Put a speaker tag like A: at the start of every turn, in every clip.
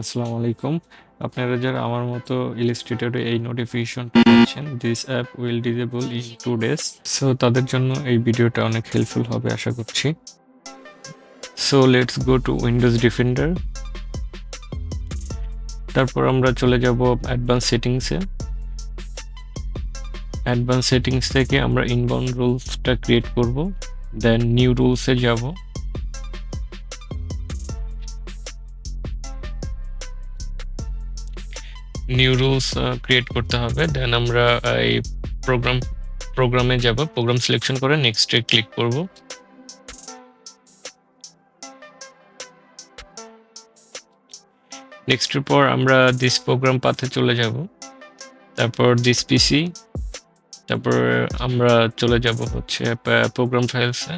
A: আসসালামু আলাইকুম। আপনারা যারা আমার মতো ইলাস্ট্রেটরে এই নোটিফিকেশনটা পাচ্ছেন, this app will disable in 2 days. So তাদের জন্য এই ভিডিওটা অনেক হেল্পফুল হবে আশা করছি। So let's go to Windows defender. তারপর আমরা চলে যাব অ্যাডভান্স সেটিংসে। অ্যাডভান্স সেটিংস থেকে আমরা ইনবাউন্ড রুলসটা ক্রিয়েট করব, দেন নিউ রুলসে যাব। নিউ রুলস ক্রিয়েট করতে হবে, দেন আমরা এই প্রোগ্রামে যাব, প্রোগ্রাম সিলেকশন করে নেক্সটে ক্লিক করব। নেক্সটের পর আমরা দিস প্রোগ্রাম পাথে চলে যাব, তারপর দিস পিসি, তারপর আমরা চলে যাব হচ্ছে প্রোগ্রাম ফাইলসে।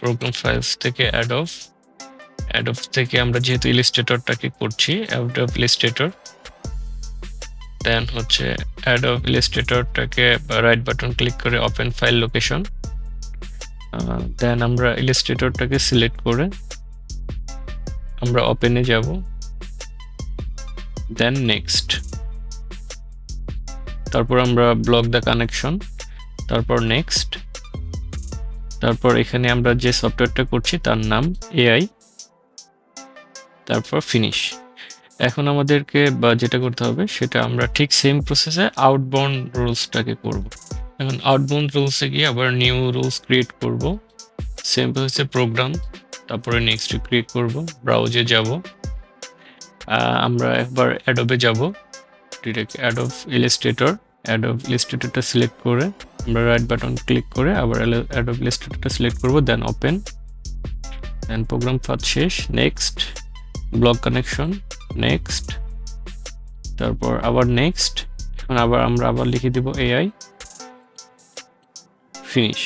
A: প্রোগ্রাম ফাইলস থেকে অ্যাডব থেকে আমরা যেহেতু ইলাস্ট্রেটরটাকে করছি, অ্যাডব ইলাস্ট্রেটর, দেন হচ্ছে অ্যাডব ইলাস্ট্রেটরটাকে রাইট বাটন ক্লিক করে ওপেন ফাইল লোকেশন, দেন আমরা ইলাস্ট্রেটরটাকে সিলেক্ট করে আমরা ওপেনে যাব, দেন নেক্সট। তারপর আমরা ব্লক দ্য কানেকশন, তারপর নেক্সট। তারপর এখানে আমরা যে সফটওয়্যারটা করছি তার নাম এআই, তারপর ফিনিশ। এখন আমাদেরকে বা যেটা করতে হবে সেটা আমরা ঠিক সেম প্রসেসে আউটবাউন্ড রুলসটাকে করব। এখন আউটবাউন্ড রুলসে গিয়ে আবার নিউ রুলস ক্রিয়েট করব, সেম প্রসেসে প্রোগ্রাম, তারপরে নেক্সট ক্রিয়েট করব, ব্রাউজে যাব, আমরা একবার অ্যাডোবে যাব, ডিরেক্ট অ্যাডোব ইলাস্ট্রেটরটা সিলেক্ট করে আমরা রাইট বাটন ক্লিক করে আবার অ্যাডোব ইলাস্ট্রেটরটা সিলেক্ট করব, দেন ওপেন, দেন প্রোগ্রাম পাথ শেষ, নেক্সট, ব্লক কানেকশন, নেক্সট, তারপর আবার নেক্সট। এখন আমরা আবার লিখে দিব এআই, ফিনিশ।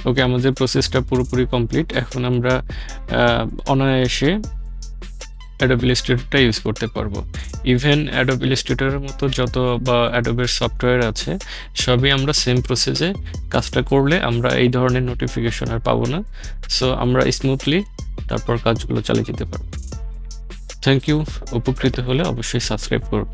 A: ওকে, আমাদের প্রসেসটা পুরোপুরি কমপ্লিট। এখন আমরা অনায়াসে অ্যাডোব ইলাস্ট্রেটরটা ইউজ করতে পারবো। ইভেন অ্যাডোব ইলাস্ট্রেটরের মতো যত বা অ্যাডোবের সফটওয়্যার আছে সবই আমরা সেম প্রসেসে কাজটা করলে আমরা এই ধরনের নোটিফিকেশন আর পাবো না। সো আমরা স্মুথলি তারপর কাজগুলো চালিয়ে যেতে পারবো। Thank you. উপকৃত হলে অবশ্যই সাবস্ক্রাইব করুন।